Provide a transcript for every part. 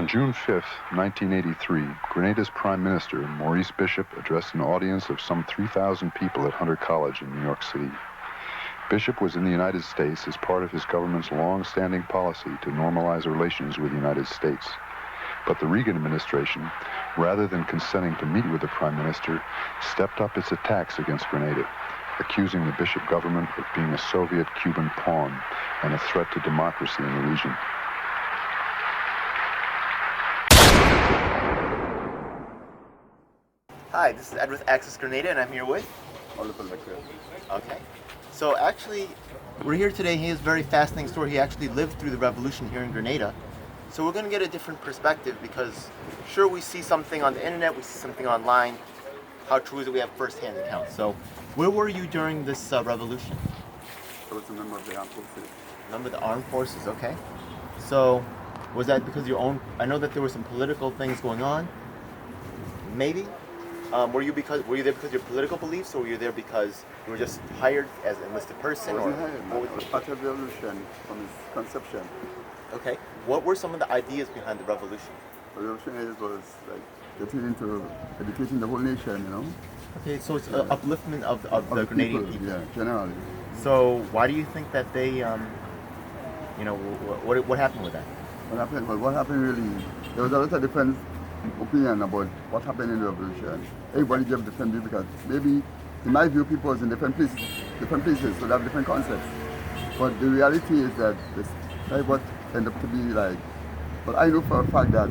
On June 5, 1983, Grenada's Prime Minister, Maurice Bishop, addressed an audience of some 3,000 people at Hunter College in New York City. Bishop was in the United States as part of his government's long-standing policy to normalize relations with the United States. But the Reagan administration, rather than consenting to meet with the Prime Minister, stepped up its attacks against Grenada, accusing the Bishop government of being a Soviet-Cuban pawn and a threat to democracy in the region. Hi, this is Ed with Access Grenada, and I'm here with... Okay. So actually, we're here today. He has a very fascinating story. He actually lived through the revolution here in Grenada. So we're going to get a different perspective because, sure, we see something on the internet, we see something online. How true is it we have first-hand accounts? So where were you during this revolution? I was a member of the armed forces. Member of the armed forces, okay. So was that because of your own... I know that there were some political things going on. Maybe? Were you there because of your political beliefs, or were you there because you were just hired as an enlisted person? I wasn't hired. I was part of the revolution from its conception. Okay. What were some of the ideas behind the revolution? The revolution was like getting into educating the whole nation, you know. Okay, so it's an upliftment of the Grenadian people. Yeah, generally. So why do you think that they, what happened with that? What happened really, there was a lot of different opinion about what happened in the revolution. Everybody gave different view because maybe, in my view, people was in different places, so they have different concepts. But the reality is that this what ended up to be like, but I know for a fact that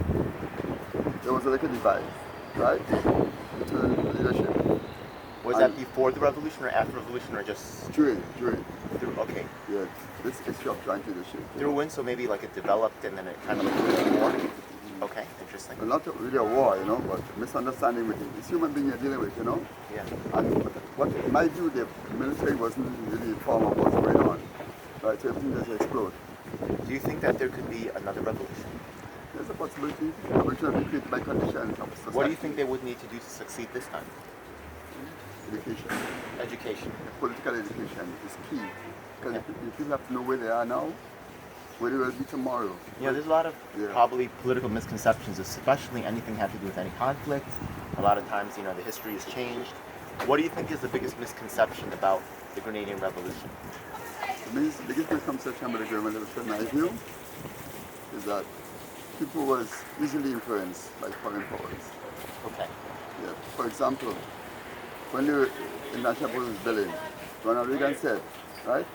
there was like a divide, right, between leadership. Was that before the revolution or after the revolution or just? During. Okay. Yeah, this issue of joint leadership. Through when, so maybe like it developed and then it kind of like more? Okay, interesting. Well, not really a war, you know, but misunderstanding with it. It's human being you're dealing with, you know? Yeah. And what, in my view, the military wasn't really informed of what's going on. Right, so everything just explode. Do you think that there could be another revolution? There's a possibility. Revolution will be created by conditions of society. What do you think they would need to do to succeed this time? Education. Education. Political education is key. Because people have to know where they are now, where they will be tomorrow. Yeah, there's a lot of probably political misconceptions, especially anything having to do with any conflict. A lot of times, the history has changed. What do you think is the biggest misconception about the Grenadian Revolution? The biggest misconception about the Grenadian Revolution, in my view, is that people was easily influenced by foreign powers. Okay. Yeah. For example, when the international force was building, Ronald Reagan said, right?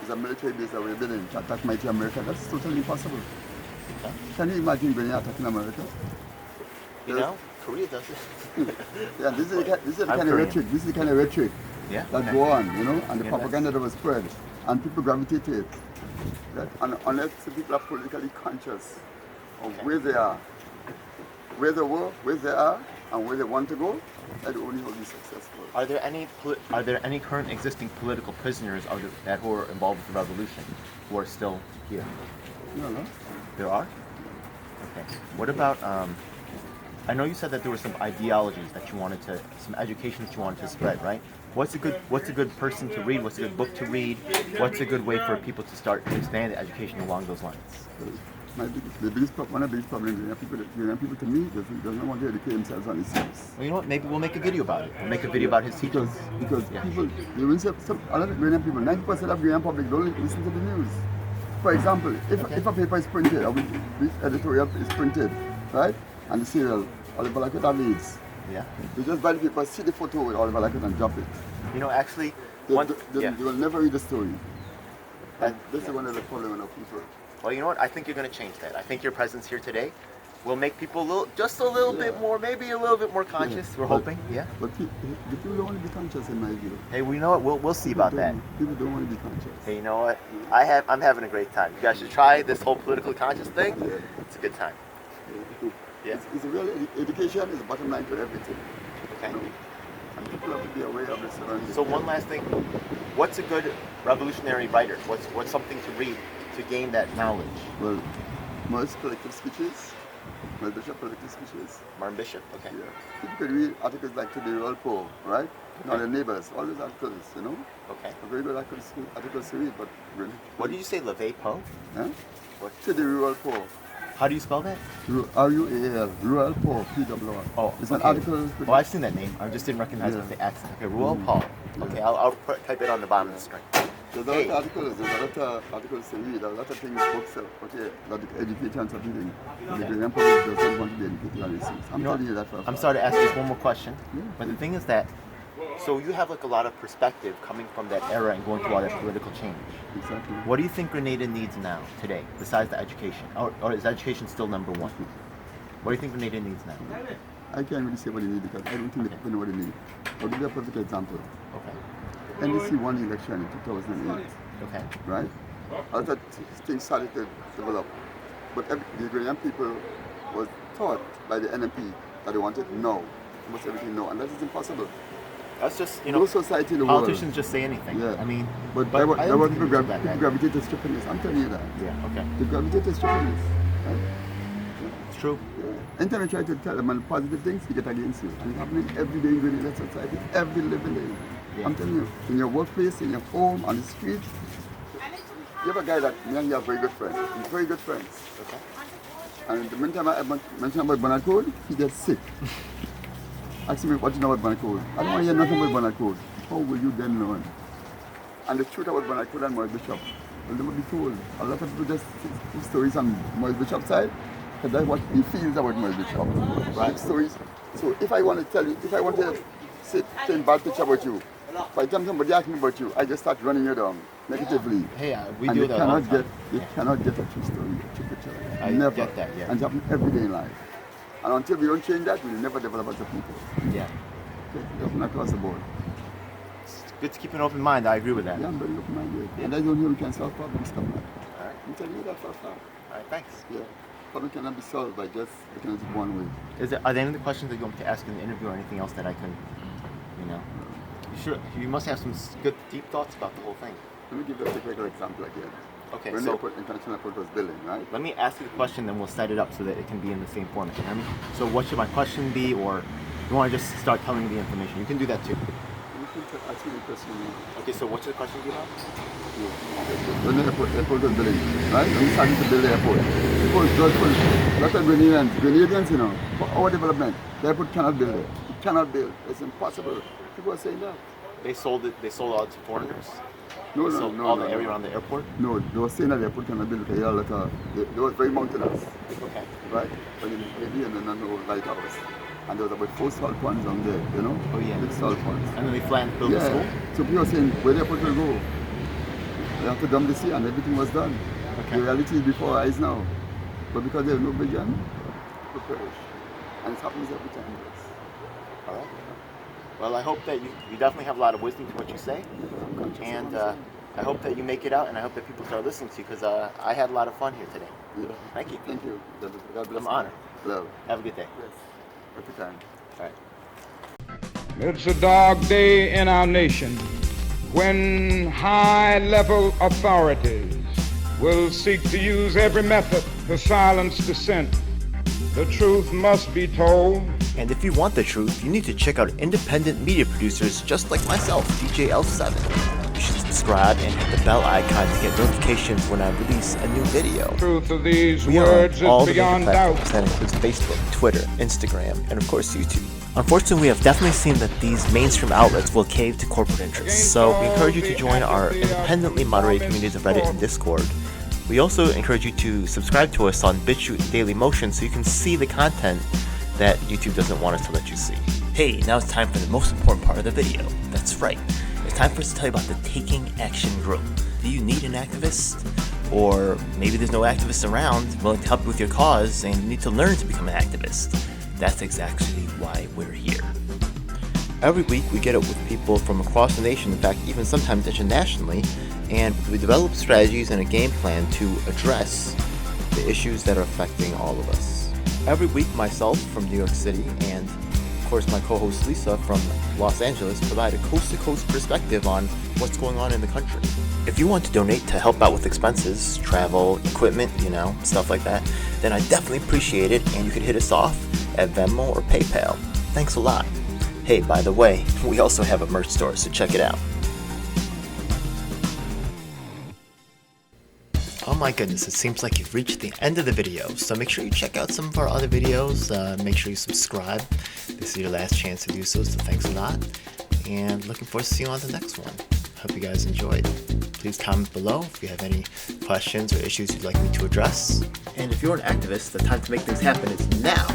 There's a military base that we're building to attack mighty America. That's totally impossible. Okay. Can you imagine Grenada attacking America? Korea does it. Yeah, this is the kind of rhetoric. This is the kind of rhetoric that go on, and the propaganda that was spread, and people gravitate to it. Right? And unless the people are politically conscious of where they are, where they were, where they are, and where they want to go, that only will be successful. Are there any current existing political prisoners that who are involved with the revolution who are still here? No. There are? Okay. What about, I know you said that there were some ideologies that you wanted to, some education that you wanted to spread, right? What's a good person to read? What's a good book to read? What's a good way for people to start to expand the education along those lines? One of the biggest problems young people to me does not want to educate themselves on issues. Well, you know what? Maybe we'll make a video about it. We'll make a video about his teachings. Because people, a lot of Grenadian people, 90% of Grenadian public don't listen to the news. For example, if a paper is printed, or this editorial is printed, right, and the serial, Oliver Lackett leads. Yeah. They just buy the paper, see the photo with Oliver Lackett and drop it. Actually, they will never read the story. And this is one of the problems of people. Well, you know what? I think you're going to change that. I think your presence here today will make people just a little bit more, maybe a little bit more conscious. We're hoping. Yeah. But the people don't want to be conscious, in my view. Hey, we know what we'll see about that. People don't want to be conscious. Hey, you know what? I'm having a great time. You guys should try this whole political conscious thing. Yeah. It's a good time. Yeah. It's a real education is the bottom line to everything. Okay. And people have to be aware of the surroundings. So one last thing, what's a good revolutionary writer? What's something to read to gain that knowledge? Well, most collective speeches, Martin Bishop collective speeches. Martin Bishop, okay. Yeah. People could read articles like To the Rural Poor, right? Okay. Now the Neighbors, all those articles, Okay. Very good articles to read, but really. What did you say, Levay Poe? Huh? What? To the Rural Poor. How do you spell that? RUAL, Rural Paul, PWR. Oh, it's an okay. article. Oh, I've seen that name. I just didn't recognize it with the accent. Okay, Rural Paul. Okay, I'll type it on the bottom of the screen. There's a lot of articles, there's a lot of articles to read, there's a lot of things, books, okay, that educate and certain things. The Ghanaian public doesn't want to be educated on these things. I'm telling you that for a fact. I'm sorry to ask just one more question, Yeah. but the thing is that, so you have like a lot of perspective coming from that era and going through all that political change. Exactly. What do you think Grenada needs now, today, besides the education? Or is education still number one? What do you think Grenada needs now? I can't really say what they need because I don't think the people know what they need. I'll give you a perfect example. Okay. NDC won the election in 2008, Okay. right? A lot of things started to develop. But the Ghanaian people was taught by the NMP that they wanted no, almost everything no, and that is impossible. That's just, No society in the politicians world. just say anything. Yeah. I mean, But I there don't were think people it's that bad. gravitate to strippiness. I'm telling you that. Yeah, okay. They gravitate to strippiness. Right? It's true. Anytime you try to tell them positive things, you get against you. And it's happening every day in Grenada society, every living day. Yeah. I'm telling you, in your workplace, in your home, on the street. You have a guy that me and you are very good friends. We're very good friends. Okay. And the meantime I mention about Bonnet Code, he gets sick. Ask me what you know about Bonnet Code. I don't want to hear nothing about Bonnet Code. How will you then learn? And the truth about Bonnet Code and Maurice Bishop will never be told. A lot of people just see stories on Maurice Bishop's side, because that's what he feels about Maurice Bishop. Right? Stories. So if I want to tell you, if I want to say a bad picture about you, by the time somebody asks me about you, I just start running you down negatively. Hey, we and do that all the time. You cannot get a true story, a true picture. I Never. get that, yeah. And it happens every day in life. And until we don't change that, we'll never develop as a people. Yeah. Okay? Just not across the board. It's good to keep an open mind. I agree with that. Yeah, I'm very open-minded. And I don't know we can solve problems, come on. All right. I'm telling you that for a fact. All right, thanks. Yeah. Problem cannot be solved by just looking at it one way. Are there any other questions that you want me to ask in the interview or anything else that I can, you must have some good, deep thoughts about the whole thing. Let me give you a typical example again. Okay, when so the international airport was building, right? let me ask you the question, then we'll set it up so that it can be in the same format. You know what I mean? So what should my question be, or you want to just start telling me the information? You can do that too. You can ask me the question. Okay, so what should the question be about? When the airport was building, right? When we started to build the airport, it was just for a lot of Grenadians, for our development, the airport cannot build it. It cannot build. It's impossible. People are saying that. They sold out to foreigners? No, So no, all no. the area around the airport? No, they were saying that the airport cannot build because they were very mountainous, Okay. right? But in the area, and then no lighthouse. And there was about 4 salt ponds down there, Oh, yeah. Big salt ponds. And then they planned to build a school? So people are saying, where the airport will go? They have to dump the sea, and everything was done. Okay. The reality is before our eyes now. But because there's no vision, we perish. And it happens every time. All right. Well, I hope that you definitely have a lot of wisdom to what you say. And I hope that you make it out, and I hope that people start listening to you, because I had a lot of fun here today. Yeah. Thank you. Thank you. God bless I'm you. honored. Love. Have a good day. Yes. Every time. All right. It's a dark day in our nation when high-level authorities will seek to use every method to silence dissent. The truth must be told. And if you want the truth, you need to check out independent media producers just like myself, DJ L7. You should subscribe and hit the bell icon to get notifications when I release a new video. Truth of these We are words on all is the major beyond platforms. doubt. That includes Facebook, Twitter, Instagram, and of course YouTube. Unfortunately, we have definitely seen that these mainstream outlets will cave to corporate interests, so we encourage you to join our independently moderated communities of Reddit and Discord. We also encourage you to subscribe to us on BitChute and Dailymotion so you can see the content that YouTube doesn't want us to let you see. Hey, now it's time for the most important part of the video. That's right. It's time for us to tell you about the Taking Action Group. Do you need an activist? Or maybe there's no activists around willing to help you with your cause and you need to learn to become an activist. That's exactly why we're here. Every week we get up with people from across the nation, in fact even sometimes internationally, and we develop strategies and a game plan to address the issues that are affecting all of us. Every week myself from New York City and of course my co-host Lisa from Los Angeles provide a coast-to-coast perspective on what's going on in the country. If you want to donate to help out with expenses, travel, equipment, stuff like that, then I definitely appreciate it, and you can hit us off at Venmo or PayPal. Thanks a lot. Hey, by the way, we also have a merch store, so check it out. Oh my goodness, it seems like you've reached the end of the video. So make sure you check out some of our other videos. Make sure you subscribe. This is your last chance to do so thanks a lot. And looking forward to seeing you on the next one. Hope you guys enjoyed. Please comment below if you have any questions or issues you'd like me to address. And if you're an activist, the time to make things happen is now.